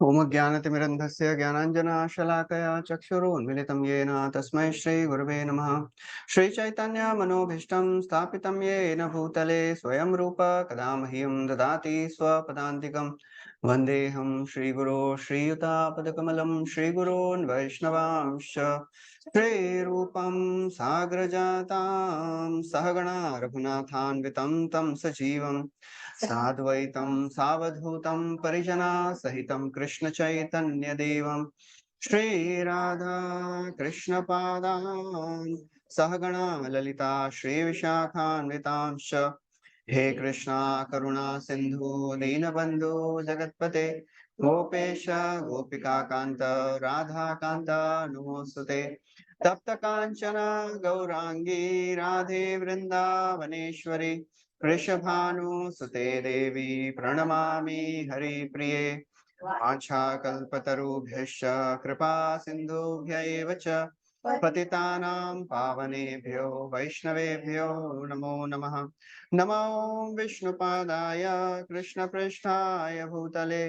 ओम ज्ञानतिमिरन्धस्य ज्ञानाञ्जनशलाकया चक्षुरुन्मिलितं येन तस्मै श्रीगुरवे नमः। श्रीचैतन्यमनोभीष्टं स्थापितं येन भूतले स्वयं रूप कदा मह्यं ददाति स्वपदान्तिकं। वन्देऽहं श्रीगुरो श्रीयुतापदकमलं श्रीगुरोन् वैष्णवांश्च श्रीरूपं साग्रजातां सहगणा रघुनाथान्वितं तं सजीवम् साद्वैतं सावधूतं परिजना सहितं कृष्ण चैतन्य देवं श्रीराधा कृष्ण पादान् सहगणा ललिता श्रीविशाखान्वितांश्च हे कृष्णा करुणा सिंधु दीनबंधु जगत्पते गोपेश गोपिका कांत राधा कांत नमोस्तुते तप्त कांचन गौरांगी राधे वृंदावनेश्वरी वृषभानुसुते देवी प्रणमामि हरिप्रिये आच्छाकल्पतरुभ्यश्च कृपा सिन्धुभ्य एव च पतितानां पावनेभ्यो वैष्णवेभ्यो नमो नमः। नमो विष्णुपादाय कृष्णपृष्ठाय भूतले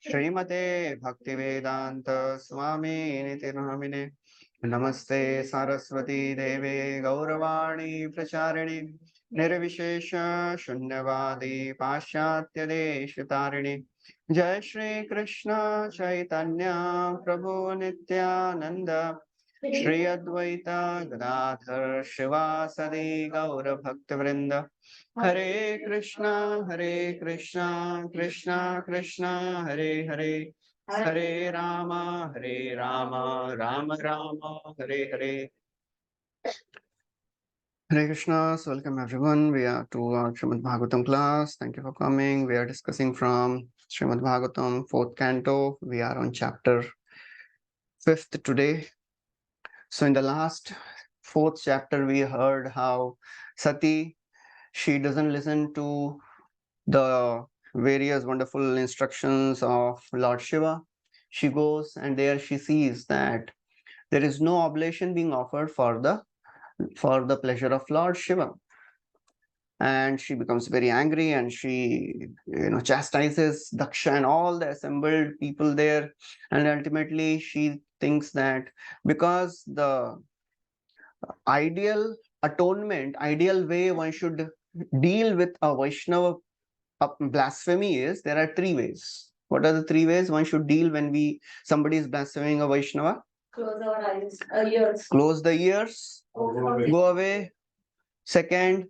श्रीमते भक्तिवेदान्त स्वामिनिति नामिने। नमस्ते सरस्वती देवे गौरवाणी प्रचारिणे निर्विशेष शून्यवादी पाश्चात्य देश तारिणी। जय श्री कृष्ण चैतन्य प्रभु नित्यानंद श्री अद्वैत गदाधर शिवासदि गौर भक्त वृंद। हरे Krishna Krishna Krishna Hare Hare Hare Ram Ram Ram Hare Hare. Hare Krishna, so welcome everyone. We are to our Srimad Bhagavatam class. Thank you for coming. We are discussing from Srimad Bhagavatam, 4th canto. We are on chapter 5th today. So in the last 4th chapter, we heard how Sati, she doesn't listen to the various wonderful instructions of Lord Shiva. She goes and there she sees that there is no oblation being offered for the pleasure of Lord Shiva. And she becomes very angry and she chastises Daksha and all the assembled people there. And ultimately she thinks that because the ideal ideal way one should deal with a Vaishnava blasphemy is, there are 3 ways. What are the 3 ways one should deal when somebody is blaspheming a Vaishnava? Close our eyes, ears. Close the ears. Go away. Second,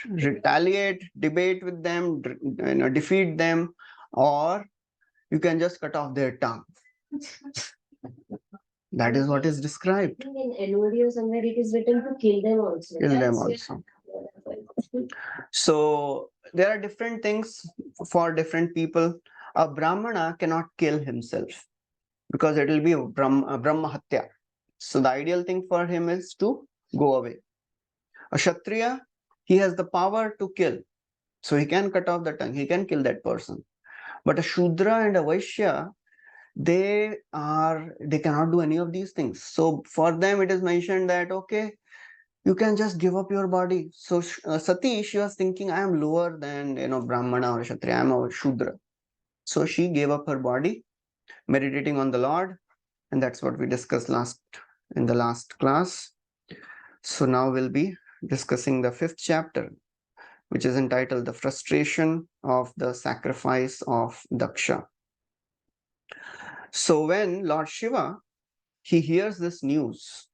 retaliate, debate with them, defeat them, or you can just cut off their tongue. That is what is described. In LOD somewhere it is written to kill them also. Kill them also. So there are different things for different people. A Brahmana cannot kill himself because it will be Brahma Hatya. So the ideal thing for him is to go away. A Kshatriya, he has the power to kill. So he can cut off the tongue, he can kill that person. But a Shudra and a Vaishya, they cannot do any of these things. So for them it is mentioned that, okay, you can just give up your body. So Sati, she was thinking, I am lower than Brahmana or Kshatriya, I am a Shudra. So she gave up her body, meditating on the Lord, and that's what we discussed in the last class. So now we'll be discussing the 5th chapter, which is entitled The Frustration of the Sacrifice of Daksha. So when Lord Shiva, he hears this news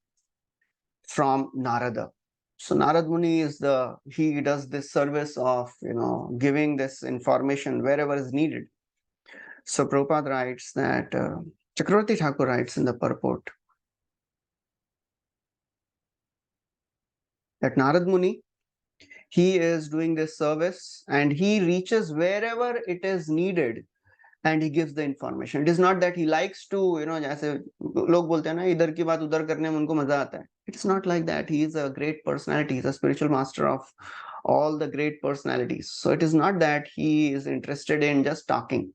from Narada. So Narad Muni he does this service of, giving this information wherever is needed. So Prabhupada writes that, Chakravarti Thakur writes in the purport that Narad Muni, he is doing this service and he reaches wherever it is needed and he gives the information. It is not that he likes to, जैसे लोग बोलते हैं ना, इधर की बात उधर करने में उनको मजा आता है. It's not like that. He is a great personality. He's a spiritual master of all the great personalities. So it is not that he is interested in just talking.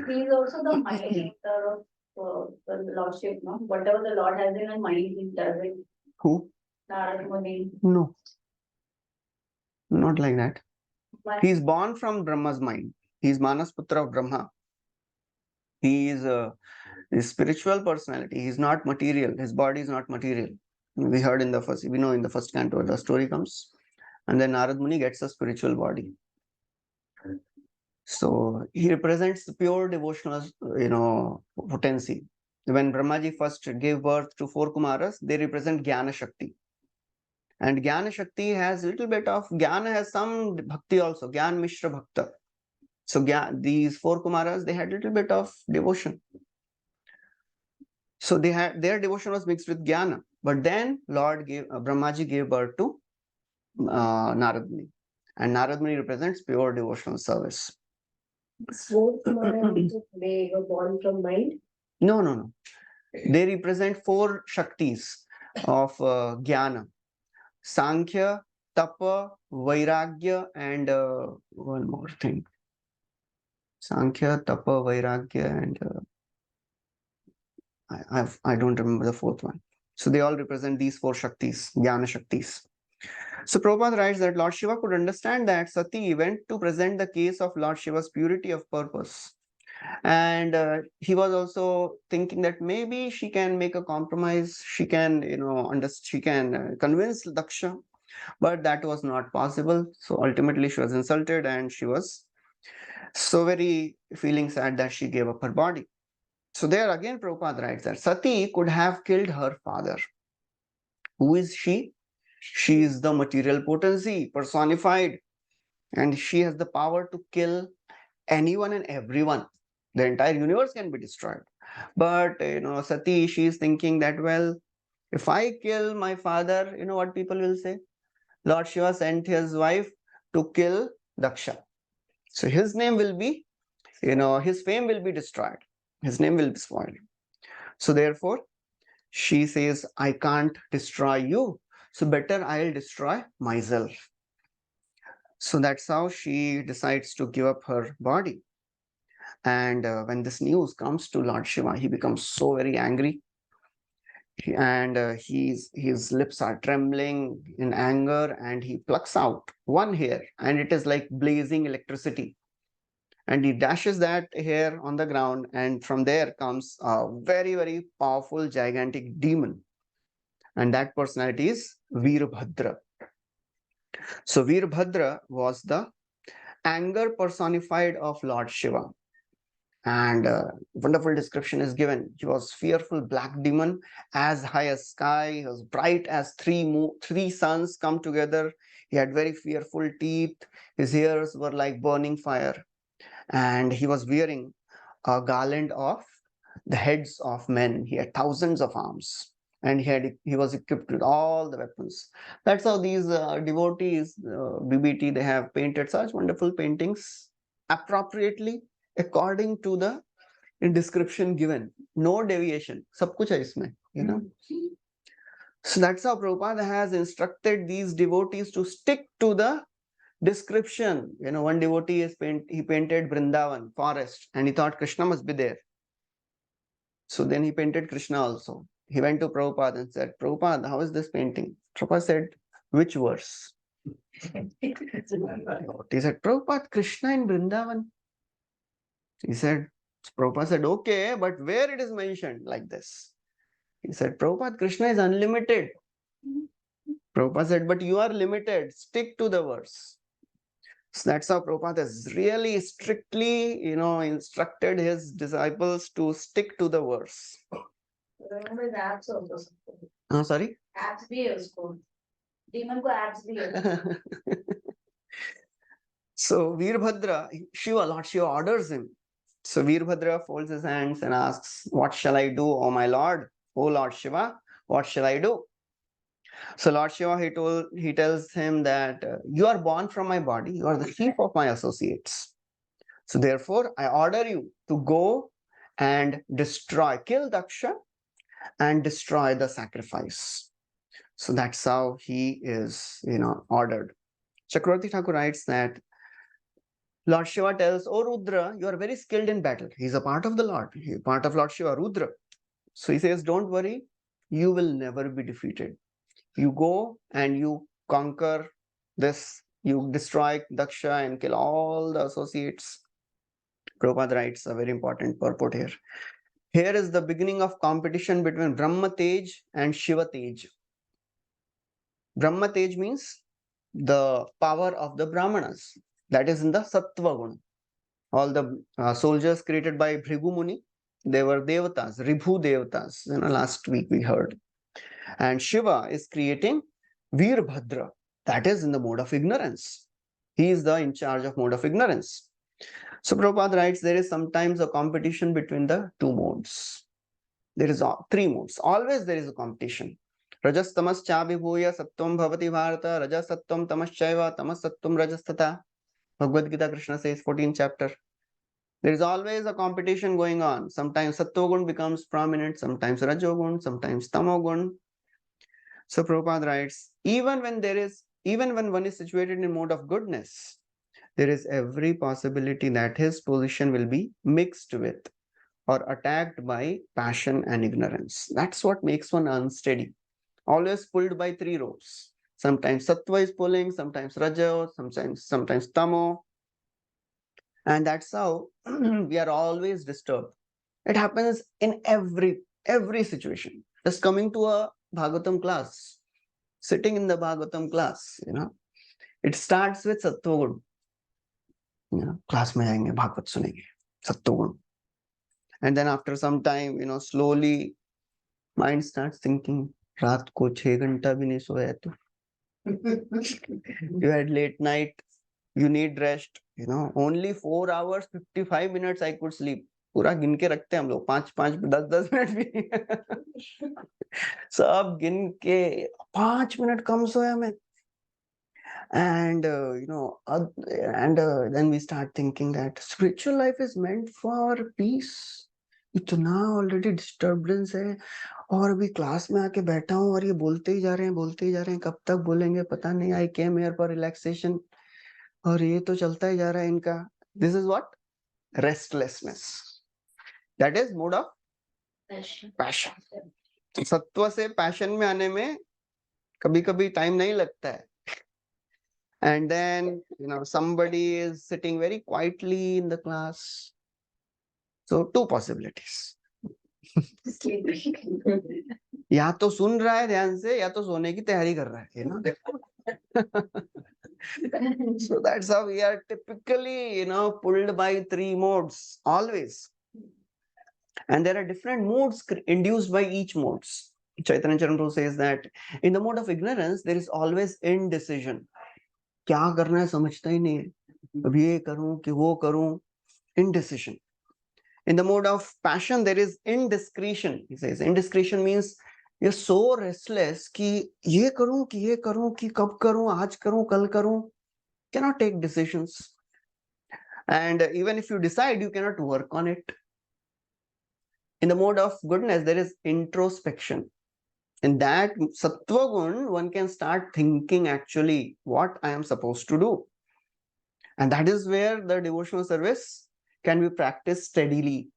He is also the mind of the Lordship, no? Whatever the Lord has in his mind, he does it. Who? Narad Muni. No. Not like that. Why? He is born from Brahma's mind. He is Manas Putra of Brahma. He is a spiritual personality. He is not material. His body is not material. We heard in the first, we know in the first canto, the story comes, and then Narad Muni gets a spiritual body. So he represents the pure devotional, potency. When Brahmaji first gave birth to four Kumaras, they represent Jnana Shakti. And Jnana Shakti has a little bit of, Jnana has some bhakti also, Jnana Mishra Bhakta. So these four Kumaras, they had a little bit of devotion. So they had, their devotion was mixed with Jnana. But then Brahmaji gave birth to Narad Muni. And Narad Muni represents pure devotional service. Four Kumara, they were born from mind? No. They represent four Shaktis of Jnana. Sankhya, Tapa, Vairagya, and one more thing. Sankhya, Tapa, Vairagya, and I don't remember the fourth one. So they all represent these four Shaktis, Jnana Shaktis. So Prabhupada writes that Lord Shiva could understand that Sati went to present the case of Lord Shiva's purity of purpose. And he was also thinking that maybe she can make a compromise. She can, she can convince Daksha, but that was not possible. So ultimately she was insulted and she was so very feeling sad that she gave up her body. So there again Prabhupada writes that Sati could have killed her father. Who is she? She is the material potency personified, and she has the power to kill anyone and everyone. The entire universe can be destroyed. But Sati, she is thinking that, well, if I kill my father, you know what people will say? Lord Shiva sent his wife to kill Daksha. So his name will be, his fame will be destroyed. His name will be spoiled. So therefore, she says, I can't destroy you. So better I'll destroy myself. So that's how she decides to give up her body. And when this news comes to Lord Shiva, he becomes so very angry. And his lips are trembling in anger, and he plucks out one hair, and it is like blazing electricity. And he dashes that hair on the ground, and from there comes a very, very powerful, gigantic demon. And that personality is Veerbhadra. So Veerbhadra was the anger personified of Lord Shiva. And wonderful description is given. He was fearful black demon, as high as sky. He was bright as three suns come together. He had very fearful teeth. His hairs were like burning fire. And he was wearing a garland of the heads of men. He had thousands of arms. And he was equipped with all the weapons. That's how these devotees, BBT, they have painted such wonderful paintings appropriately according to the description given. No deviation. Sab kuch hai isme, So that's how Prabhupada has instructed these devotees to stick to the description. One devotee he painted Vrindavan, forest, and he thought Krishna must be there. So then he painted Krishna also. He went to Prabhupada and said, Prabhupada, how is this painting? Prabhupada said, which verse? He said, Prabhupada, Krishna in Vrindavan. He said, Prabhupada said, okay, but where it is mentioned like this? He said, Prabhupada, Krishna is unlimited. Prabhupada said, but you are limited. Stick to the verse. So that's how Prabhupada has really strictly, instructed his disciples to stick to the verse. Remember the apps also. Oh, sorry? Apps bhi hai usko. Demon ko apps bhi hai. So Veerbhadra, Lord Shiva orders him. So Veerbhadra folds his hands and asks, what shall I do, O my Lord? O Lord Shiva, what shall I do? So Lord Shiva, he tells him that you are born from my body, you are the chief of my associates. So therefore, I order you to go and kill Daksha and destroy the sacrifice. So that's how he is, ordered. Chakravarti Thakur writes that Lord Shiva tells, oh Rudra, you are very skilled in battle. He's a part of the Lord. He's part of Lord Shiva, Rudra. So he says, don't worry, you will never be defeated. You go and you conquer this, you destroy Daksha and kill all the associates. Prabhupada writes a very important purport here. Here is the beginning of competition between Brahma Tej and Shiva Tej. Brahma Tej means the power of the Brahmanas. That is in the Sattva Gun. All the soldiers created by Bhrigu Muni, they were Devatas, Ribhu Devatas. Last week we heard. And Shiva is creating Veerbhadra. That is in the mode of ignorance. He is the in charge of mode of ignorance. So Prabhupada writes, there is sometimes a competition between the two modes. There is three modes. Always there is a competition. Rajas tamas chabhibhuya sattvam bhavati bharata, rajas sattvam tamaschaiva tamas sattvam rajastata. Bhagavad Gita, Krishna says, 14th chapter. There is always a competition going on. Sometimes Sattvagun becomes prominent, sometimes Rajogun, sometimes Tamogun. So Prabhupada writes, even when one is situated in mode of goodness, there is every possibility that his position will be mixed with or attacked by passion and ignorance. That's what makes one unsteady. Always pulled by three ropes. Sometimes Sattva is pulling, sometimes Raja, sometimes Tamo. And that's how we are always disturbed. It happens in every situation. Just coming to a Bhagavatam class, sitting in the Bhagavatam class, it starts with Sattvagun. Class में जाएंगे भागवत सुनेंगे सत्वगुण. And then after some time, slowly mind starts thinking, रात को 6 घंटा भी नहीं सोया तू. You had late night, you need rest, only 4 hours 55 minutes I could sleep. पूरा गिन के रखते हैं हम लोग, 5 10 मिनट भी. सब गिन के 5 मिनट कम सोया मैं. And then we start thinking that spiritual life is meant for peace. इतना ऑलरेडी डिस्टर्बेंस है और अभी क्लास में आके बैठा हूँ और ये बोलते ही जा रहे हैं, कब तक बोलेंगे पता नहीं. आई केम हियर फॉर रिलैक्सेशन और ये तो चलता ही जा रहा है इनका. This is what? Restlessness. That is mode of passion. सत्व से पैशन में आने में कभी कभी टाइम नहीं लगता है. And then, somebody is sitting very quietly in the class. So, two possibilities. या तो सुन रहा है ध्यान से या तो सोने की तैयारी कर रहा है, So that's how we are typically, pulled by three modes always. And there are different modes induced by each modes. Chaitanya Chandra says that in the mode of ignorance, there is always indecision. क्या करना है समझता ही नहीं है, अब ये करूं कि वो करूं. Indecision. In the mode of passion, there is indiscretion. He says indiscretion means you're so restless कि ये करूं कि कब करूं, आज करूं, कल करूं. Cannot take decisions. And even if you decide, you cannot work on it. In the mode of goodness, there is introspection. In that Sattva Gun, one can start thinking actually what I am supposed to do. And that is where the devotional service can be practiced steadily.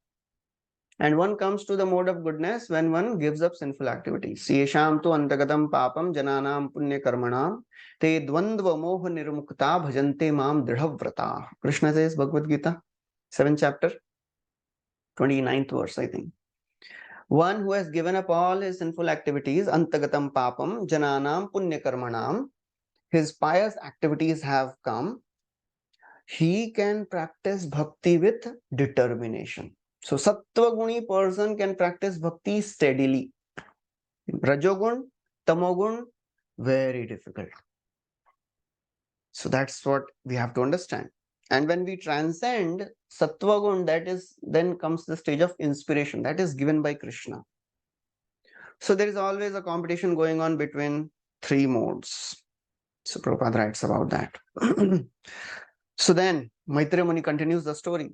And one comes to the mode of goodness when one gives up sinful activities. Yesham tu antagatam papam jananam punya karmanam te dvandva moha nirmukta bhajante mam dridhavrata. Krishna says, Bhagavad Gita, 7th chapter, 29th verse, I think. One who has given up all his sinful activities, antagatam papam jananam punya karmanam, his pious activities have come, he can practice bhakti with determination. So Sattva-guni person can practice bhakti steadily. Rajogun, Tamogun, very difficult. So that's what we have to understand. And when we transcend Sattva-gun, then comes the stage of inspiration that is given by Krishna. So there is always a competition going on between three modes. So Prabhupada writes about that. So then Maitreya Muni continues the story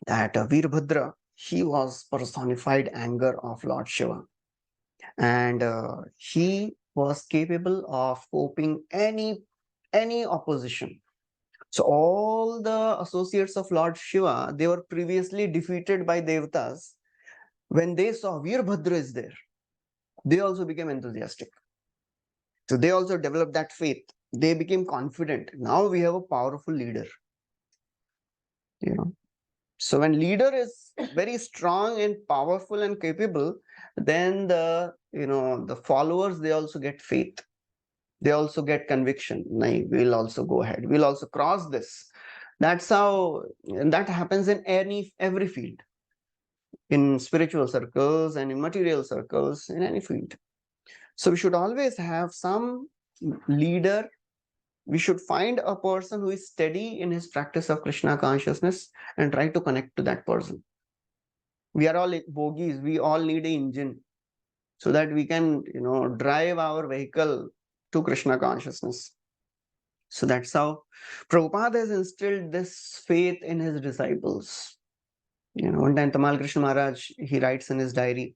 that Veerbhadra, he was personified anger of Lord Shiva. And he was capable of coping any opposition. So all the associates of Lord Shiva, they were previously defeated by Devatas. When they saw Veerbhadra is there, they also became enthusiastic. So they also developed that faith. They became confident. Now we have a powerful leader. So when leader is very strong and powerful and capable, then the followers, they also get faith. They also get conviction. Nahi, we'll also go ahead. We'll also cross this. That's how, and that happens in every field, in spiritual circles and in material circles, in any field. So we should always have some leader. We should find a person who is steady in his practice of Krishna consciousness and try to connect to that person. We are all bogies. We all need an engine so that we can, drive our vehicle to Krishna consciousness. So that's how Prabhupada has instilled this faith in his disciples. One time Tamal Krishna Maharaj, he writes in his diary,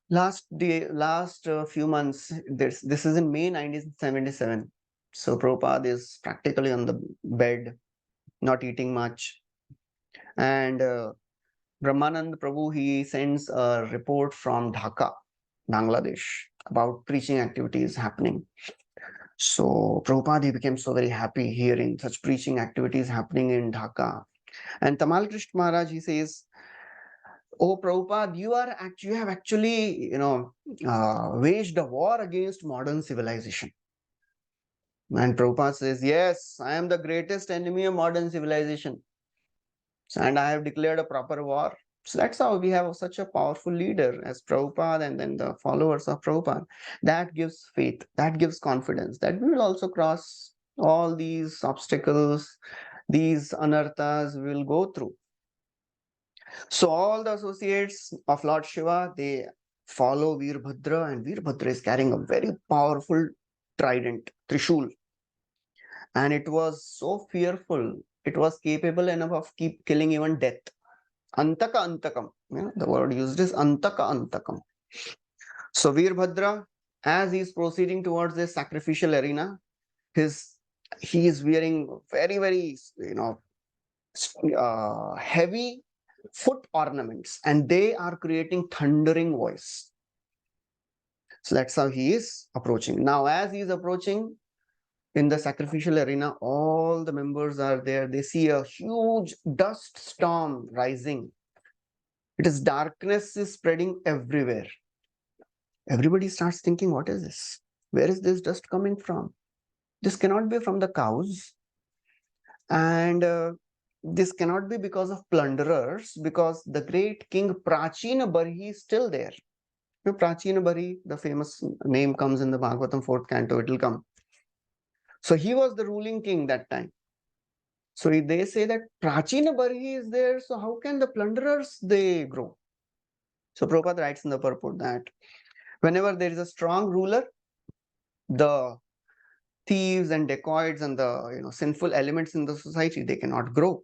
last few months, this is in May 1977. So Prabhupada is practically on the bed, not eating much. And Brahmanand Prabhu, he sends a report from Dhaka, Bangladesh, about preaching activities happening. So Prabhupada, he became so very happy hearing such preaching activities happening in Dhaka. And Tamal Krishna Maharaj, he says, "Oh Prabhupada, you have actually, waged a war against modern civilization." And Prabhupada says, "Yes, I am the greatest enemy of modern civilization. And I have declared a proper war." So that's how we have such a powerful leader as Prabhupada, and then the followers of Prabhupada. That gives faith, that gives confidence that we will also cross all these obstacles, these anarthas we will go through. So all the associates of Lord Shiva, they follow Veerbhadra, and Veerbhadra is carrying a very powerful trident, Trishul. And it was so fearful, it was capable enough of keep killing even death. Antaka Antakam. The word used is Antaka Antakam. So Veerbhadra, as he is proceeding towards this sacrificial arena, he is wearing very, very, heavy foot ornaments, and they are creating thundering voice. So that's how he is approaching. Now, as he is approaching in the sacrificial arena, all the members are there. They see a huge dust storm rising. It is darkness is spreading everywhere. Everybody starts thinking, what is this? Where is this dust coming from? This cannot be from the cows. And this cannot be because of plunderers, because the great king Prachina Barhi is still there. Prachina Barhi, the famous name comes in the Bhagavatam 4th canto, it will come. So he was the ruling king that time. So they say that Prachina Barhi is there, so how can the plunderers, they grow? So Prabhupada writes in the purport that whenever there is a strong ruler, the thieves and dacoits and the sinful elements in the society, they cannot grow.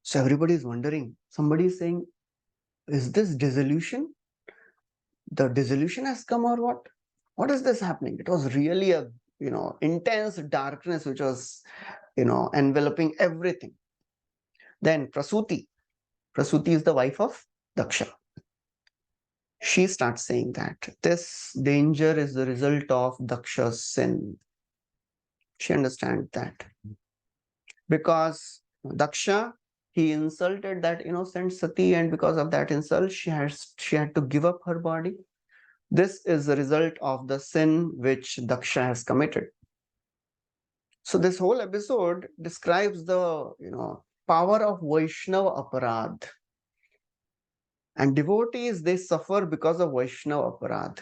So everybody is wondering. Somebody is saying, is this dissolution? The dissolution has come, or what? What is this happening? It was really a intense darkness which was enveloping everything. Then Prasuti is the wife of Daksha. She starts saying that this danger is the result of Daksha's sin. She understands that because Daksha, he insulted that innocent Sati, and because of that insult, she had to give up her body. This is the result of the sin which Daksha has committed. So this whole episode describes the power of Vaishnava aparadh. And devotees, they suffer because of Vaishnava aparadh,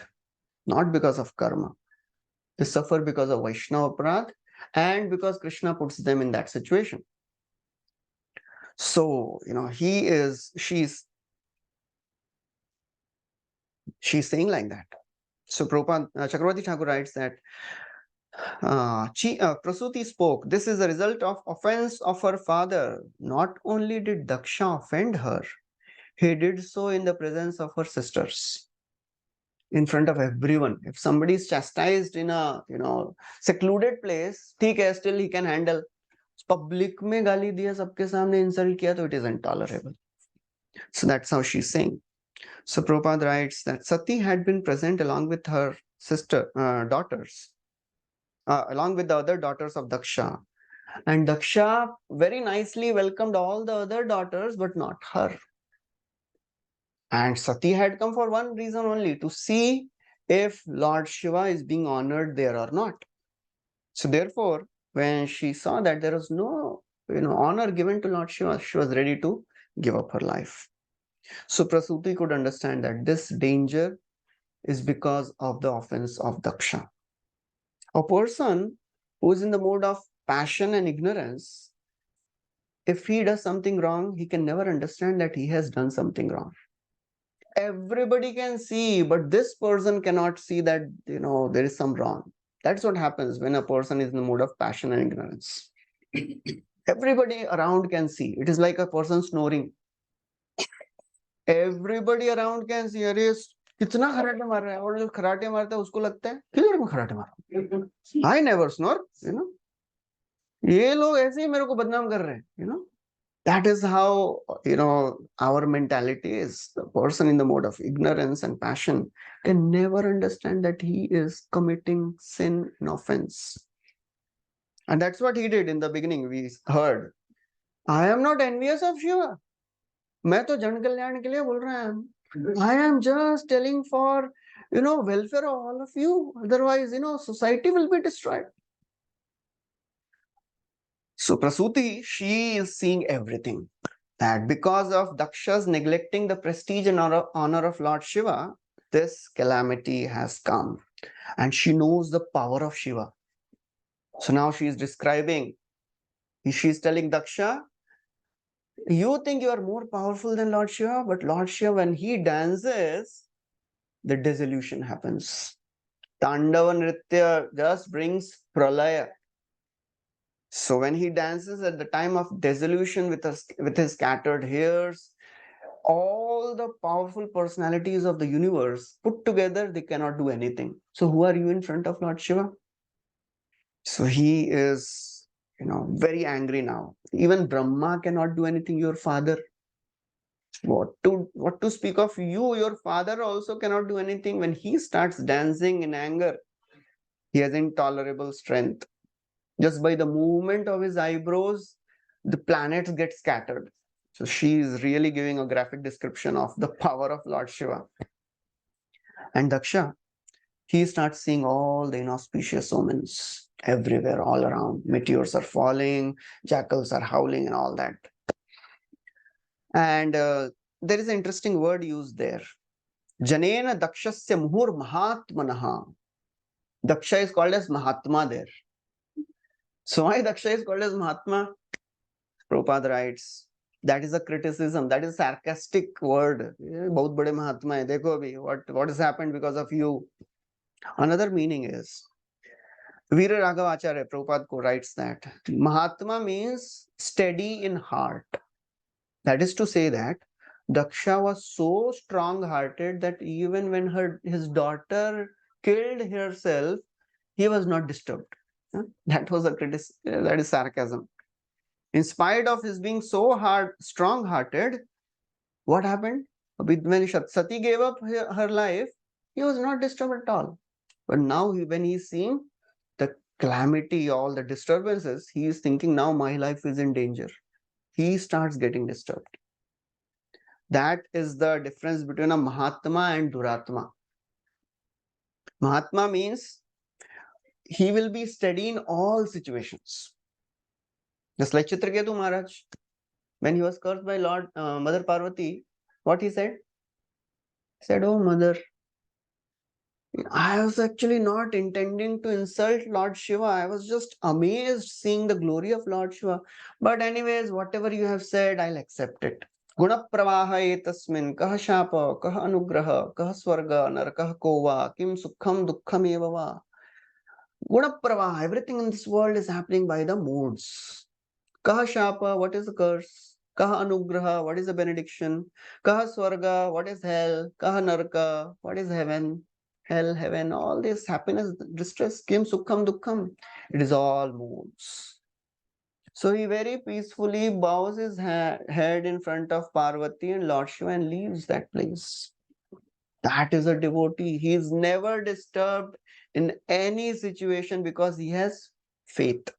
not because of karma. They suffer because of Vaishnava aparadh and because Krishna puts them in that situation. So, she's saying like that. So Prabhupada, Chakravarti Thakur writes that Prasuti spoke, this is a result of offense of her father. Not only did Daksha offend her, he did so in the presence of her sisters, in front of everyone. If somebody is chastised in a secluded place, ठीक है, still he can handle. Public में गाली दिया, सबके सामने insult किया, तो it is intolerable. So that's how she's saying. So Prabhupada writes that Sati had been present along with her daughters, along with the other daughters of Daksha. And Daksha very nicely welcomed all the other daughters, but not her. And Sati had come for one reason only, to see if Lord Shiva is being honored there or not. So therefore, when she saw that there was no honor given to Lord Shiva, she was ready to give up her life. So Prasuti could understand that this danger is because of the offense of Daksha. A person who is in the mode of passion and ignorance, if he does something wrong, he can never understand that he has done something wrong. Everybody can see, but this person cannot see that there is some wrong. That's what happens when a person is in the mode of passion and ignorance. Everybody around can see. It is like a person snoring. Everybody around can see. अरे कितना खराटे मार रहा है, और जो खराटे मारता है उसको लगता है किधर में खराटे मार. I never snore, ये लोग ऐसे ही मेरे को बदनाम कर रहे हैं. That is how our mentality is. The person in the mode of ignorance and passion can never understand that he is committing sin and offense. And that's what he did in the beginning. We heard, I am not envious of Shiva. मैं तो जन कल्याण के लिए बोल रहा हूँ. I am just telling for welfare of all of you. Otherwise, society will be destroyed. So Prasuti, she is seeing everything. That because of Daksha's neglecting the prestige and honor of Lord Shiva, this calamity has come. And she knows the power of Shiva. So now she is describing, she is telling Daksha, you think you are more powerful than Lord Shiva, but Lord Shiva, when he dances, the dissolution happens. Tandava Nritya just brings pralaya. So when he dances at the time of dissolution with his scattered hairs, all the powerful personalities of the universe put together, they cannot do anything. So who are you in front of Lord Shiva? So he is, very angry now. Even Brahma cannot do anything, your father. What to speak of you? Your father also cannot do anything. When he starts dancing in anger, he has intolerable strength. Just by the movement of his eyebrows, the planets get scattered. So she is really giving a graphic description of the power of Lord Shiva. And Daksha, he starts seeing all the inauspicious omens everywhere, all around. Meteors are falling, jackals are howling, and all that. And there is an interesting word used there. Janena Dakshasya Muhur Mahatmanaha. Daksha is called as Mahatma there. So why Daksha is called as Mahatma? Prabhupada writes, that is a criticism, that is a sarcastic word. बहुत बड़े महात्मा है, देखो अभी what has happened because of you. Another meaning is, Veera Raghavacharya Prabhupada writes that Mahatma means steady in heart. That is to say that Daksha was so strong-hearted that even when his daughter killed herself, he was not disturbed. That was that is sarcasm. In spite of his being so strong-hearted, what happened? When Sati gave up her life, he was not disturbed at all. But now when he's seeing the calamity, all the disturbances, he is thinking now my life is in danger. He starts getting disturbed. That is the difference between a Mahatma and Duratma. Mahatma means he will be steady in all situations. Just like Chitraketu Maharaj, when he was cursed by Mother Parvati, what he said? He said, oh mother, I was actually not intending to insult Lord Shiva. I was just amazed seeing the glory of Lord Shiva. But anyways, whatever you have said, I'll accept it. Guna pravaha etasmin kah shapa kah anugraha kah swarga narakah kova kim sukham dukkham evava. Guna pravaha, everything in this world is happening by the moods. Kah shapa, what is the curse? Kah anugraha, what is the benediction? Kah swarga, what is hell? Kah naraka, what is heaven? Hell, heaven, all this happiness, distress, kim sukham dukkham. It is all moods. So he very peacefully bows his head in front of Parvati and Lord Shiva and leaves that place. That is a devotee. He is never disturbed in any situation because he has faith.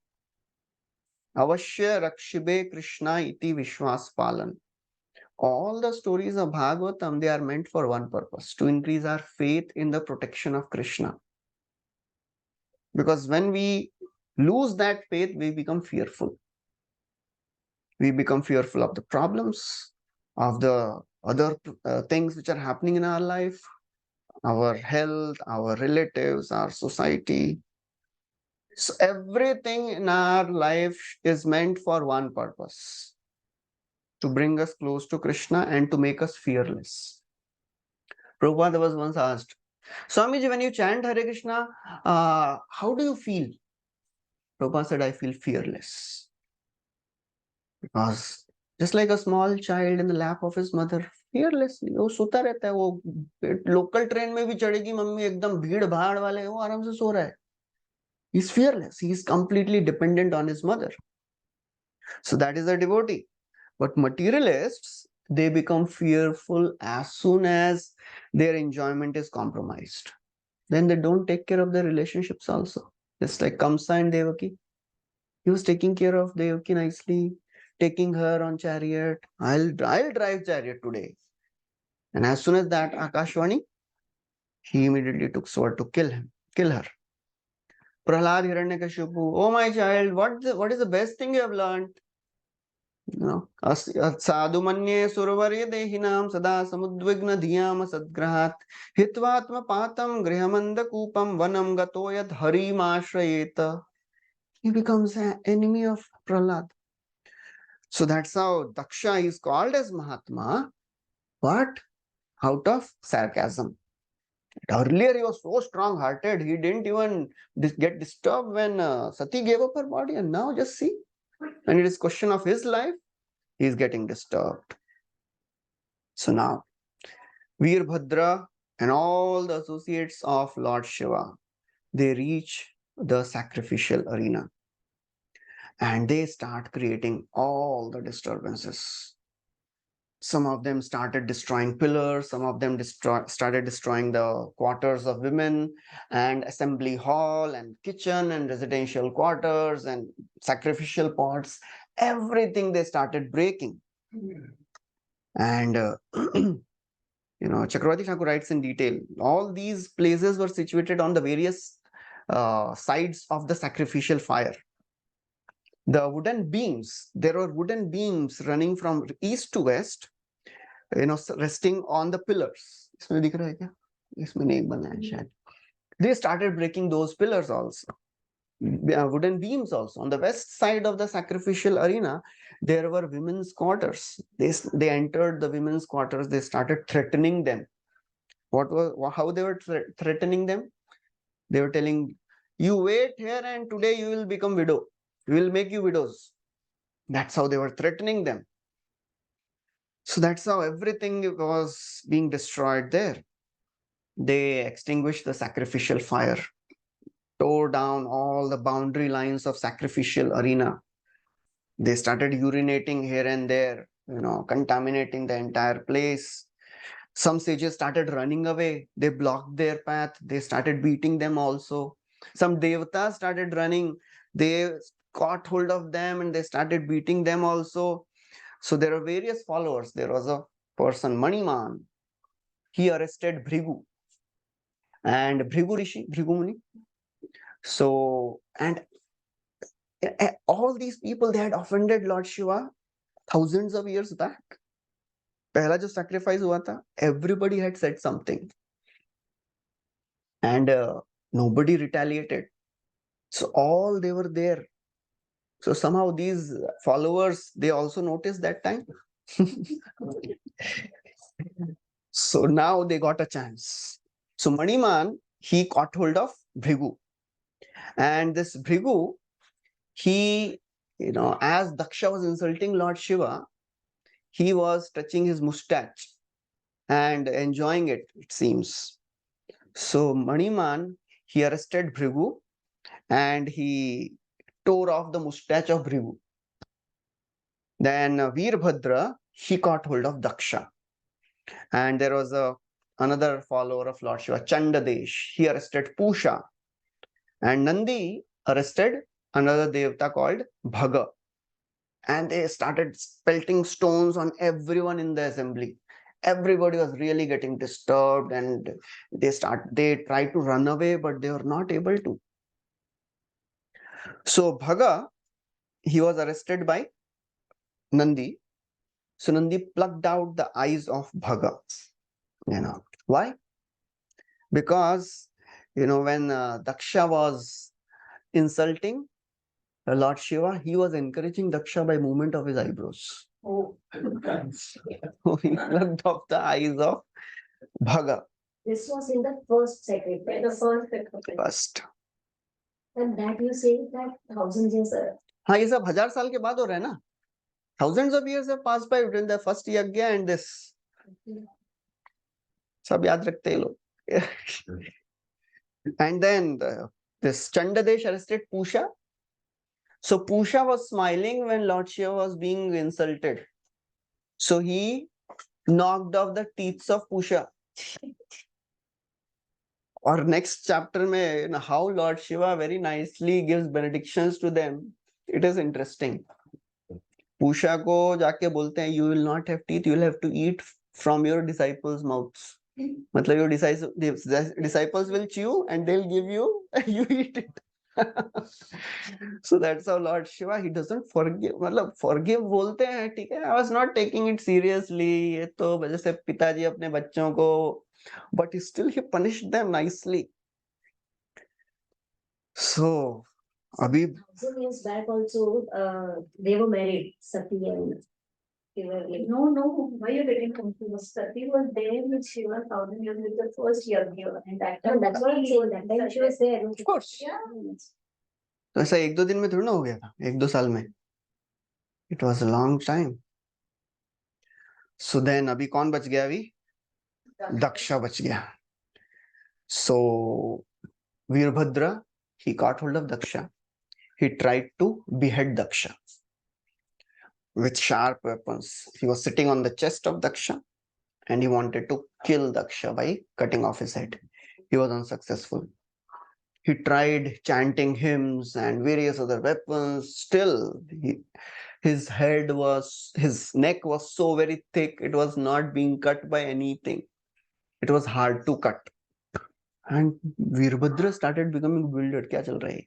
Avashya Rakshibe Krishna iti Vishwas Palan. All the stories of Bhagavatam, they are meant for one purpose, to increase our faith in the protection of Krishna. Because when we lose that faith, we become fearful. We become fearful of the problems, of the other things which are happening in our life, our health, our relatives, our society. So everything in our life is meant for one purpose, to bring us close to Krishna and to make us fearless. Prabhupada was once asked, Swamiji, when you chant Hare Krishna, how do you feel? Prabhupada said, I feel fearless. Because just like a small child in the lap of his mother, fearlessly, वो सोता रहता है, वो local train में भी चढ़ेगी mummy, एकदम भीड़ भाड़ वाले, वो आराम से सो रहा है. He's fearless. He's completely dependent on his mother. So that is a devotee. But materialists, they become fearful as soon as their enjoyment is compromised. Then they don't take care of their relationships also. Just like Kamsa and Devaki. He was taking care of Devaki nicely, taking her on chariot. I'll drive chariot today. And as soon as that Akashwani, he immediately took sword to kill her. Prahlad Hiranyakashipu, oh my child, what is the best thing you have learned? साधु मन्ये सुरवर्य देहिनाम सदा समुद्विग्न धियाम सद्ग्रहात् हित्वात्म पातम गृहमंदकूपम वनम गतो यद हरिमाश्रयेत. He becomes an enemy of Prahlad. So that's how Daksha is called as Mahatma, but out of sarcasm. Earlier he was so strong-hearted, he didn't even get disturbed when Sati gave up her body, and now just see, when it is question of his life, he is getting disturbed. So now, Veerbhadra and all the associates of Lord Shiva, they reach the sacrificial arena and they start creating all the disturbances. Some of them started destroying pillars, some of them started destroying the quarters of women and assembly hall and kitchen and residential quarters and sacrificial pots. Everything they started breaking. And Chakravarti Thakur writes in detail, all these places were situated on the various sides of the sacrificial fire. The wooden beams, there were wooden beams running from east to west, resting on the pillars. They started breaking those pillars also. Wooden beams also. On the west side of the sacrificial arena, there were women's quarters. They entered the women's quarters. They started threatening them. How they were threatening them? They were telling, you wait here and today you will become widow. We will make you widows. That's how they were threatening them. So that's how everything was being destroyed there. They extinguished the sacrificial fire, tore down all the boundary lines of sacrificial arena. They started urinating here and there, contaminating the entire place. Some sages started running away. They blocked their path. They started beating them also. Some devatas started running. They caught hold of them and they started beating them also. So there are various followers. There was a person, Maniman. He arrested Bhrigu and Bhrigu Rishi, Bhrigu Muni. So, and all these people, they had offended Lord Shiva thousands of years back. पहला जो sacrifice हुआ था, everybody had said something. And nobody retaliated. So all they were there. So somehow these followers, they also noticed that time. So now they got a chance. So Maniman, he caught hold of Bhrigu. And this Bhrigu, he, as Daksha was insulting Lord Shiva, he was touching his mustache and enjoying it, it seems. So Maniman, he arrested Bhrigu and he tore off the mustache of Bhrigu. Then Veerbhadra, he caught hold of Daksha. And there was another follower of Lord Shiva, Chandadesh. He arrested Pusha. And Nandi arrested another devata called Bhaga. and they started pelting stones on everyone in the assembly. Everybody was really getting disturbed, and they tried to run away, but they were not able to. So Bhaga, he was arrested by Nandi. So Nandi plucked out the eyes of Bhaga. Why? Because when Daksha was insulting Lord Shiva, he was encouraging Daksha by movement of his eyebrows. Oh. So he plucked off the eyes of Bhaga. This was in the first sacrifice. The first sacrifice. First. And that you say that thousands years. हाँ, ये सब 1000 साल के बाद हो रहा है ना. Thousands of years have passed by between the first yajna and this. सब याद रखते हैं लोग. And then this Chandadesh arrested Pusha. So Pusha was smiling when Lord Shiva was being insulted. So he knocked off the teeth of Pusha. Or next chapter mein, how Lord Shiva very nicely gives benedictions to them. It is interesting. Pusha को जाके बोलते हैं, you will not have teeth, you will have to eat from your disciples' mouths. मतलब your disciples will chew and they'll give you, you eat it. So that's how Lord Shiva, he doesn't forgive. मतलब forgive बोलते हैं, ठीक है, I was not taking it seriously. ये तो वजह से पिताजी अपने बच्चों को, but still he punished them nicely. So अभी 1000 years back also, they were married, Sati and Shiva. No, why are you getting confused? Sati was there with Shiva 1000 years with the first yajna, and that's what I'm saying. That time she was there. of course. Yeah. तो ऐसा 1-2 दिन में थोड़ी ना हो गया था, 1-2 साल में. It was a long time. So then अभी कौन बच गया अभी? Daksha बच गया. So Veerbhadra, he got hold of Daksha. He tried to behead Daksha with sharp weapons. He was sitting on the chest of Daksha and he wanted to kill Daksha by cutting off his head. He was unsuccessful. He tried chanting hymns and various other weapons. Still, his neck was so very thick, it was not being cut by anything. It was hard to cut. And Veerbhadra started becoming bewildered. क्या चल रहा है?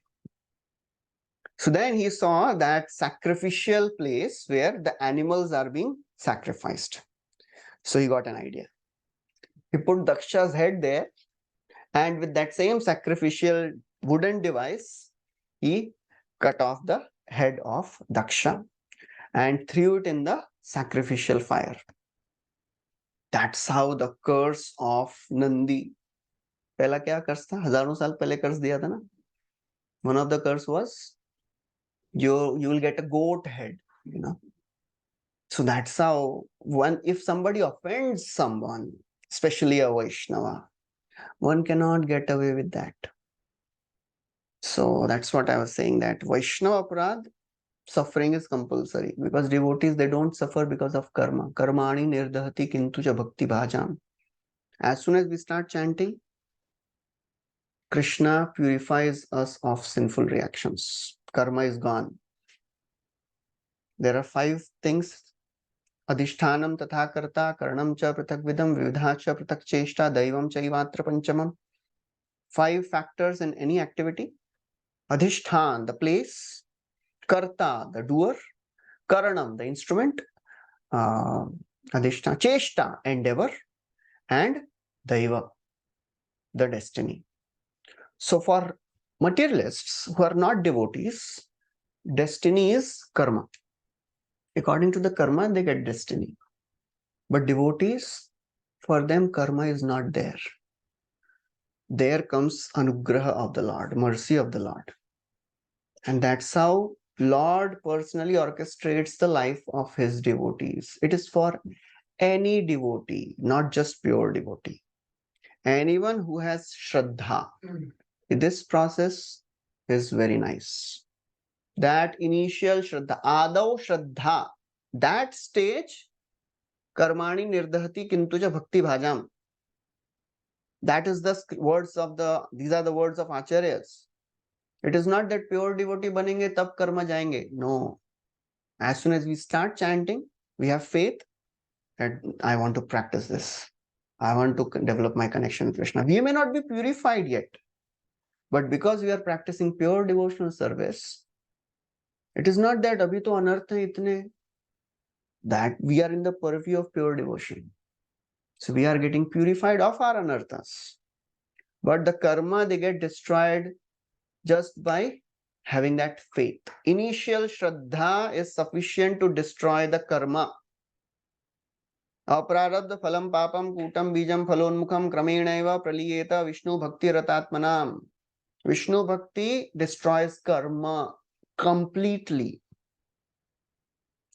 So then he saw that sacrificial place where the animals are being sacrificed. So he got an idea. He put Daksha's head there, and with that same sacrificial wooden device, he cut off the head of Daksha and threw it in the sacrificial fire. That's how the curse of Nandi. पहला क्या कर्स था? हजारों साल पहले कर्स दिया था ना. One of the curse was you will get a goat head, So that's how if somebody offends someone, especially a Vaishnava, one cannot get away with that. So that's what I was saying, that Vaishnava Aparad, suffering is compulsory because devotees, they don't suffer because of karma. Karmani nirdahati kintu cha bhakti bhajam. As soon as we start chanting, Krishna purifies us of sinful reactions. Karma is gone. There are 5 things. Adhishthanam tatha karta, karanam cha prathakvidam, vividha cha prathak cheshta, daivam chaivatra panchamam. 5 factors in any activity. Adhishthan, the place. Karta, the doer. Karanam, the instrument. Adhishthan, cheshta, endeavor. And daiva, the destiny. So for materialists who are not devotees, destiny is karma. According to the karma, they get destiny. But devotees, for them, karma is not there. There comes anugraha of the Lord, mercy of the Lord. And that's how Lord personally orchestrates the life of his devotees. It is for any devotee, not just pure devotee. Anyone who has Shraddha. This process is very nice. That initial Shraddha, Adau Shraddha, that stage, Karmani Nirdahati Kintuja Bhakti Bhajam. That is the words of these are the words of Acharyas. It is not that pure devotee banenge tab karma jayenge. No. As soon as we start chanting, we have faith that I want to practice this. I want to develop my connection with Krishna. We may not be purified yet, but because we are practicing pure devotional service, it is not that abhi to anartha hai itne, that we are in the purview of pure devotion. So we are getting purified of our anarthas. But the karma, they get destroyed just by having that faith. Initial shraddha is sufficient to destroy the karma. Aprarabdha phalam papam kutam bijam phalonmukham kramenaiva praliyeta Vishnu bhakti ratatmanam. Vishnu bhakti destroys karma completely.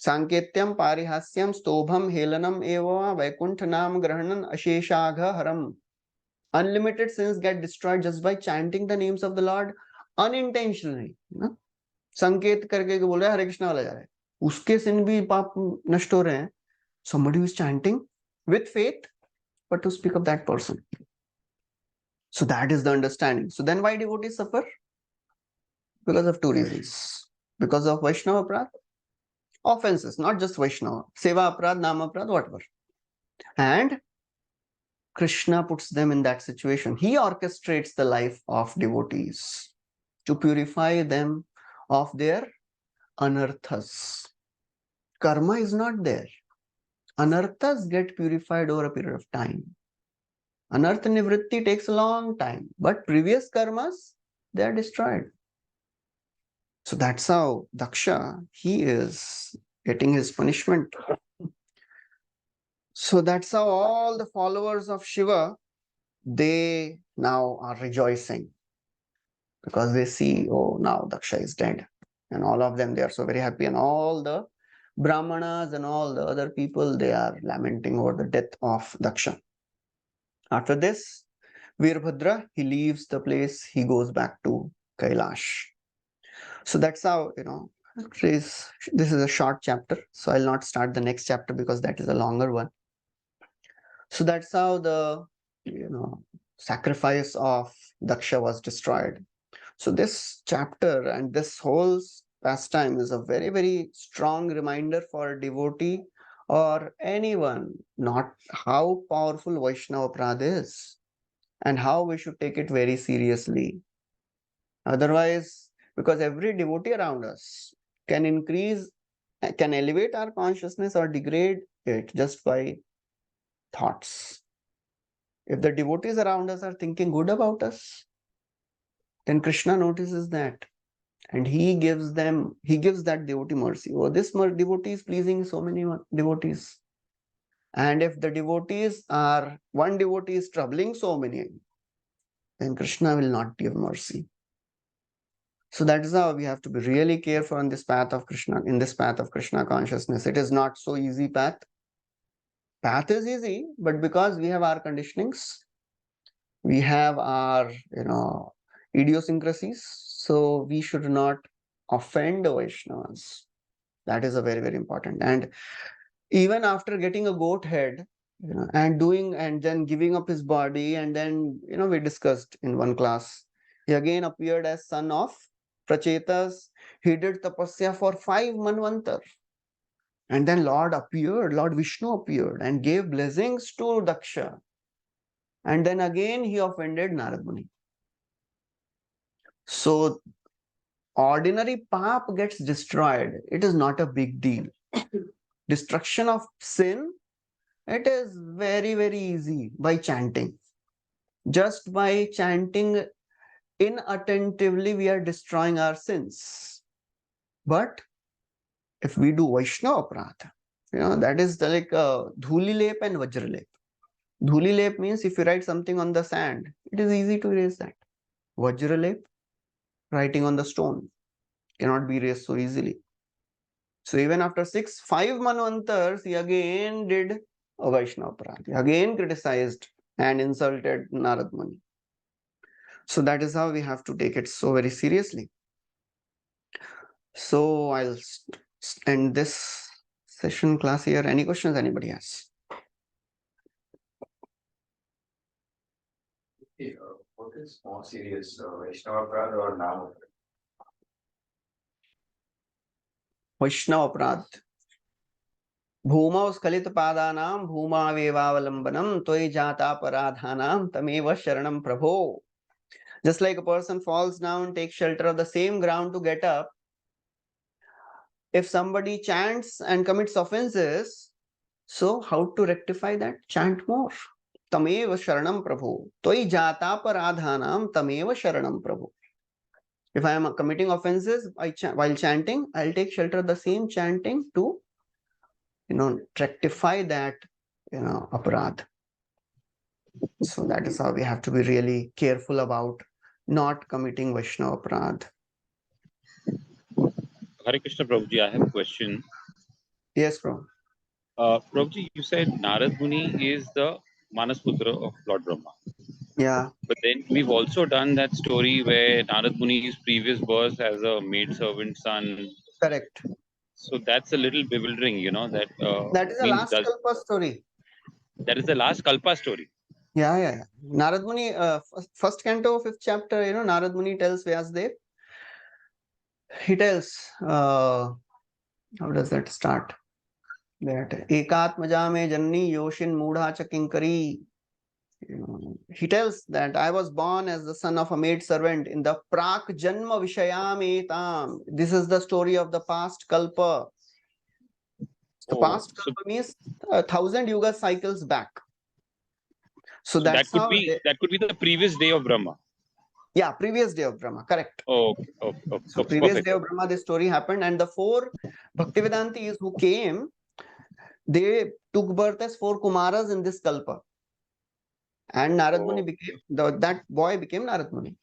Sanketyam parihasyam stobham helanam eva vaikuntha nam grahanan asheshagha haram. Unlimited sins get destroyed just by chanting the names of the Lord unintentionally. संकेत करके बोल रहा है हरे कृष्णा वाला जा रहा है, उसके sin भी पाप नष्ट हो रहे हैं. Somebody who is chanting with faith, but to speak of that person. So that is the understanding. So then why devotees suffer? Because of two reasons. Because of Vaishnava Aparadh, offenses, not just Vaishnava, Seva Aparadh, Nama Aparadh, whatever. And Krishna puts them in that situation. He orchestrates the life of devotees to purify them of their anarthas. Karma is not there. Anarthas get purified over a period of time. Anartha nivritti takes a long time, but previous karmas, they are destroyed. So that's how Daksha, he is getting his punishment. So that's how all the followers of Shiva, they now are rejoicing because they see, oh, now Daksha is dead. And all of them, they are so very happy. And all the Brahmanas and all the other people, they are lamenting over the death of Daksha. After this, Veerbhadra, he leaves the place, he goes back to Kailash. So that's how, this is a short chapter. So I'll not start the next chapter because that is a longer one. So that's how the, sacrifice of Daksha was destroyed. So this chapter and this whole pastime is a very, very strong reminder for a devotee or anyone, not how powerful Vaishnava Aparadha is and how we should take it very seriously. Otherwise, because every devotee around us can elevate our consciousness or degrade it just by thoughts. If the devotees around us are thinking good about us, then Krishna notices that and he gives that devotee mercy. Oh, this devotee is pleasing so many devotees. And if one devotee is troubling so many, then Krishna will not give mercy. So that is how we have to be really careful in this path of Krishna consciousness. It is not so easy path. Path is easy, but because we have our conditionings, we have our, idiosyncrasies, so we should not offend the Vaishnavas. That is a very, very important. And even after getting a goat head, and then giving up his body, and then, we discussed in one class, he again appeared as son of Prachetas. He did tapasya for 5 manvantar. And then Lord Vishnu appeared and gave blessings to Daksha. And then again he offended Narad Muni. So ordinary pap gets destroyed. It is not a big deal. Destruction of sin, it is very, very easy by chanting. Just by chanting inattentively, we are destroying our sins. But if we do Vaishnava Aparadha, that is like Dhuli Lep and Vajra Lep. Dhuli Lep means if you write something on the sand, it is easy to erase that. Vajra Lep, writing on the stone, cannot be erased so easily. So even after 5 manvantars, he again did a Vaishnava Aparadha. He again criticized and insulted Narad Muni. So that is how we have to take it so very seriously. So I'll end this session class here. Any questions anybody has? What is more serious, Vaishnava Aparadha or Nama? Vaishnava aparadh. Bhuma skhalit padanam bhuma vevavalambanam toyi jata paradhanam tameva sharanam prabho. Just like a person falls down, takes shelter of the same ground to get up, if somebody chants and commits offenses, so how to rectify that? Chant more. Tameva sharanam prabhu. Toyi jata paradhanam tameva sharanam prabhu. If I am committing offenses while chanting, I'll take shelter of the same chanting to, rectify that, aparadh. So that is how we have to be really careful about not committing Vaishnava aparadh. Hare Krishna Prabhuji, I have a question. Yes, bro. Prabhuji, you said Narad Muni is the Manasputra of Lord Brahma. Yeah. But then we've also done that story where Narad Muni's previous birth as a maidservant son. Correct. So that's a little bewildering, that That is the means last Kalpa story. that is the last Kalpa story. Yeah. Narad Muni, first canto, 5th chapter, Narad Muni tells Vyasdev. He tells, how does that start? That Ekatmaja me janni yoshin mudha chakinkari. He tells that I was born as the son of a maid servant in the prak janma vishayam etam. This is the story of the past kalpa. The past kalpa means 1,000 yuga cycles back. So that's that could how be the previous day of Brahma. Yeah, previous day of Brahma, correct. Okay. So previous day of Brahma, this story happened, and the 4 Bhaktivedantis who came, they took birth as 4 Kumaras in this kalpa. And Narad Muni became, that boy became Narad Muni.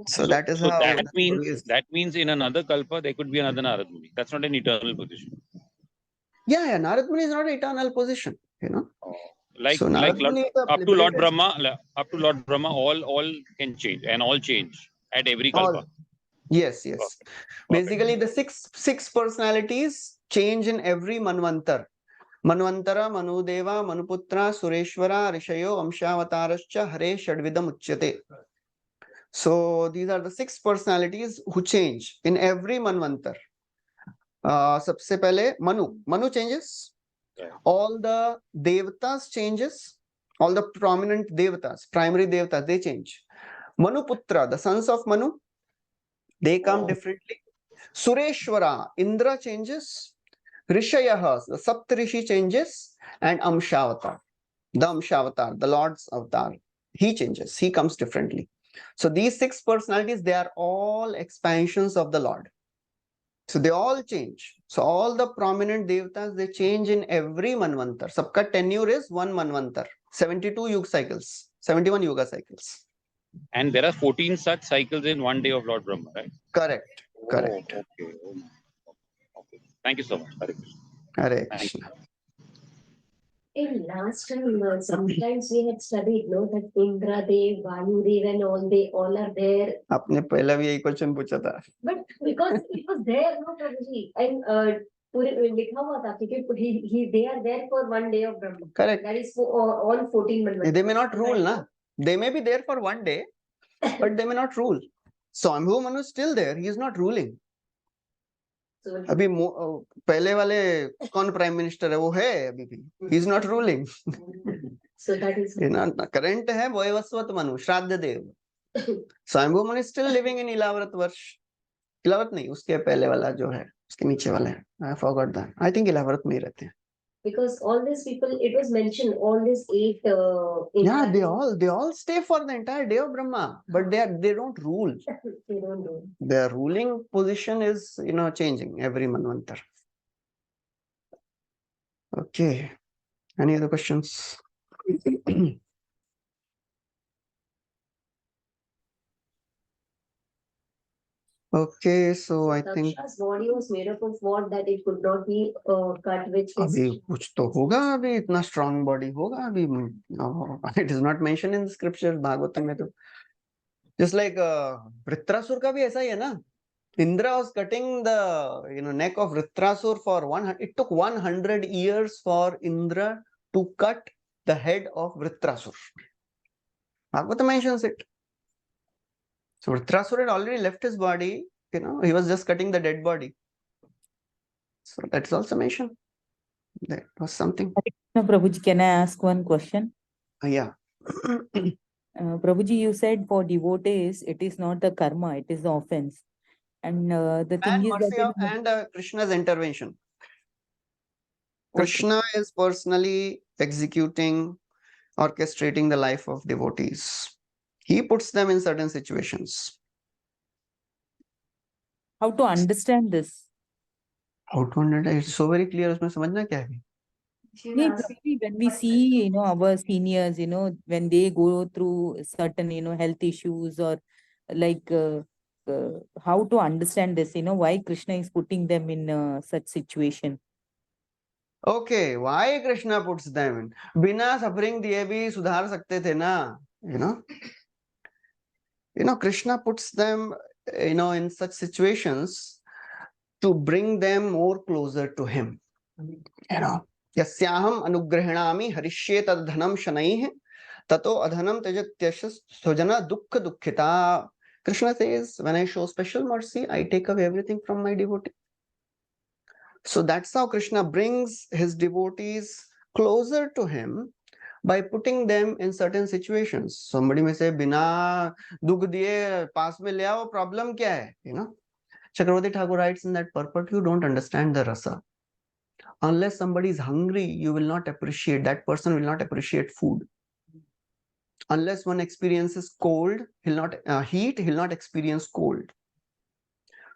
So that is how that means in another kalpa there could be another Narad Muni. That's not an eternal position. Yeah, Narad Muni is not an eternal position, Like up to Lord Brahma, all can change and all change at every kalpa. Yes. Basically, the six personalities change in every manvantar. Manvantara, Manudeva, Manuputra, Sureshwara, Rishayo, Amshavatarascha, Hare, Shadvidam Uchyate. So these are the 6 personalities who change in every manvantar. सबसे पहले Manu changes. All the devatas changes. All the prominent devatas, primary devatas, they change. Manuputra, the sons of Manu, they come differently. Sureshwara, Indra changes. Rishayah, the Saptarishi changes. And Amshavatar, the Lord's avatar, he changes. He comes differently. So these 6 personalities, they are all expansions of the Lord. So they all change. So all the prominent devatas, they change in every manvantar. Sabka tenure is 1 manvantar. 72 yuga cycles. 71 yuga cycles. And there are 14 such cycles in one day of Lord Brahma, right? Correct. Okay. Thank you so much. Hare Krishna. In last time, sometimes we had studied, that Indra Dev, Vayu Dev and all are there. आपने पहला भी यही question पूछा था. But because it was there, no, Prabhuji, and लिखा हुआ था कि they are there for one day of Brahma. Correct. That is for all 14 manvantas. They may not rule, na. They may be there for one day, but they may not rule. So Ambhu Manu is still there. He is not ruling. So, अभी पहले वाले कौन prime minister है वो है अभी भी. He is not ruling. So that is current है वैवस्वत मनु श्राद्ध देव. So Ambhu Manu is still living in इलावरत वर्ष. इलावरत नहीं, उसके पहले वाला जो है उसके नीचे वाला है. I forgot that. I think इलावरत में ही रहते हैं. Because all these people, it was mentioned, all these 8 yeah, they all stay for the entire day of Brahma, but they don't rule. They don't do. Their ruling position is changing every manvantar. Okay, any other questions? Okay, so I think Daksha's body was made up of what, that it could not be cut with his... अभी कुछ तो होगा, अभी इतना strong body होगा अभी. It is not mentioned in the scriptures. Bhagavatam में तो just like Vritrasur का भी ऐसा ही है ना. Indra was cutting the neck of Vritrasur for 100. It took 100 years for Indra to cut the head of Vritrasur. Bhagavatam mentions it. So Vritrasur had already left his body. He was just cutting the dead body. So that's also mentioned. That was something. No, Prabhuji, can I ask one question? Yeah. Prabhuji, you said for devotees, it is not the karma, it is the offense. And the thing And is mercy that and Krishna's intervention. Okay. Krishna is personally executing, orchestrating the life of devotees. He puts them in certain situations. How to understand this? How to understand? It's so very clear. उसमें समझना क्या है? Nee, Prabhuji, when we see, our seniors, when they go through certain, health issues or like how to understand this, why Krishna is putting them in such situation. Okay, why Krishna puts them in? बिना suffering दिए भी सुधार सकते थे ना, Krishna puts them, in such situations to bring them more closer to him. यस्याहम अनुग्रहणामि हरिष्ये तद्धनम शनैः ततो अधनम त्यजत्यश स्वजना दुःख दुःखिता. Krishna says, when I show special mercy, I take away everything from my devotee. So that's how Krishna brings his devotees closer to him by putting them in certain situations. Somebody may say, बिना दुख दिए पास में ले आओ, problem क्या है? Chakravarti Thakur writes in that purport, you don't understand the rasa. Unless somebody is hungry, you will not appreciate, that person will not appreciate food. Unless one experiences cold, he'll not heat, he'll not experience cold.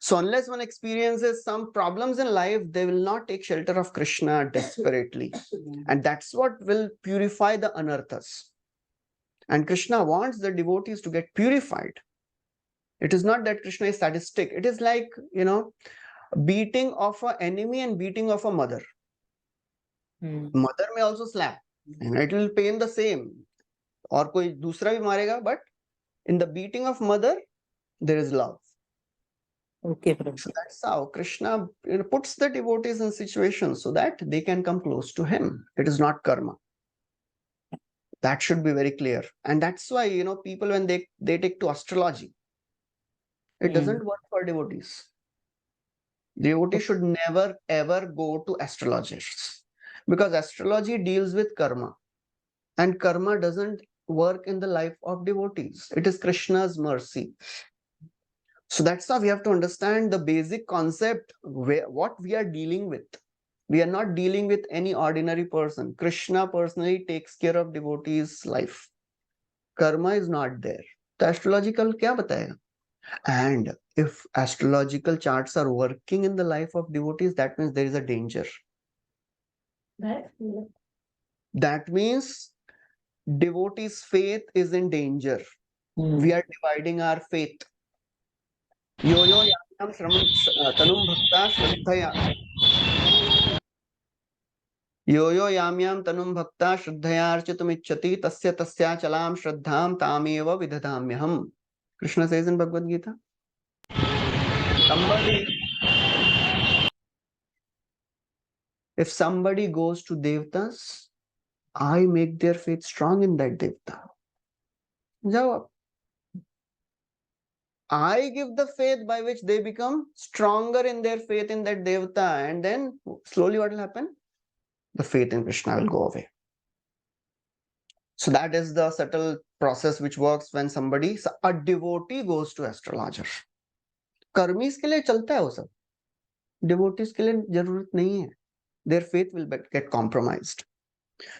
So unless one experiences some problems in life, they will not take shelter of Krishna desperately. And that's what will purify the anarthas. And Krishna wants the devotees to get purified. It is not that Krishna is sadistic. It is like, beating of an enemy and beating of a mother. Mother may also slap. And it will pain the same. और कोई दूसरा भी मारेगा, but in the beating of mother, there is love. Okay, So that's how Krishna puts the devotees in situations so that they can come close to him. It is not karma. That should be very clear. And that's why, people, when they take to astrology, it doesn't work for devotees. Devotees should never ever go to astrologists, because astrology deals with karma, and karma doesn't work in the life of devotees. It is Krishna's mercy. So that's how we have to understand the basic concept, what we are dealing with. We are not dealing with any ordinary person. Krishna personally takes care of devotees' life. Karma is not there. The astrological kya batayega? And if astrological charts are working in the life of devotees, that means there is a danger. That means devotees' faith is in danger. We are dividing our faith. Yo yo yam tanum bhakta shraddhaya. Yo yo yam tanum bhakta shraddhaya architumicchati tasya tasya chalam shraddham tameva vidhadamyaham. Krishna says in Bhagavad Gita. If somebody goes to Devatas, I make their faith strong in that Devata. Jawab. I give the faith by which they become stronger in their faith in that Devata, and then slowly what will happen? The faith in Krishna will go away. So that is the subtle process which works when a devotee goes to astrologer. Karmis के लिए चलता है वो सब. Devotees के लिए जरूरत नहीं है. Their faith will get compromised.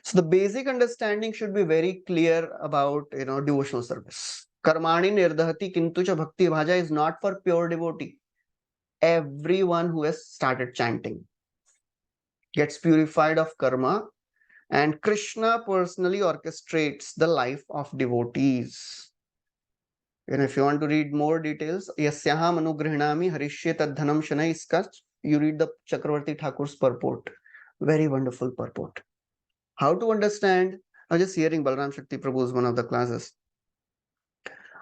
So the basic understanding should be very clear about devotional service. Karmani nirdhati kintu cha bhakti bhaja is not for pure devotee. Everyone who has started chanting gets purified of karma, and Krishna personally orchestrates the life of devotees. And if you want to read more details, yasyaham anugrahinami harishye tadhanam shanai, iska you read the Chakravarti Thakur's purport. Very wonderful purport. How to understand? I was just hearing Balram Shakti Prabhu's one of the classes.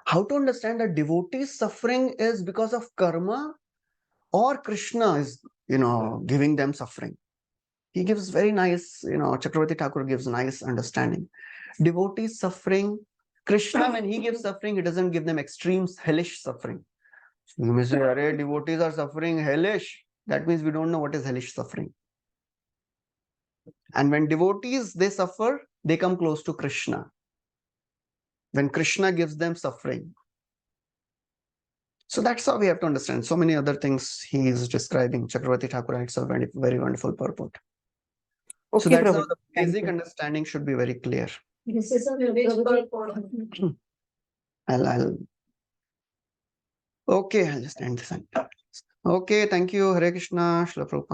How to understand that devotee's suffering is because of karma, or Krishna is, giving them suffering. He gives very nice, Chakravarti Thakur gives nice understanding. Devotees suffering, Krishna, when he gives suffering, he doesn't give them extreme hellish suffering. You may say, devotees are suffering hellish. that means we don't know what is hellish suffering. And when devotees, they suffer, they come close to Krishna. When Krishna gives them suffering. So that's how we have to understand. So many other things he is describing. Chakravarti Thakur writes a very, very wonderful purport. Okay, So that's how Prabhuji. the Thank basic you. understanding should be very clear. This is a very important. I'll okay, I'll just end this. Okay, thank you. Hare Krishna, Srila Prabhupada.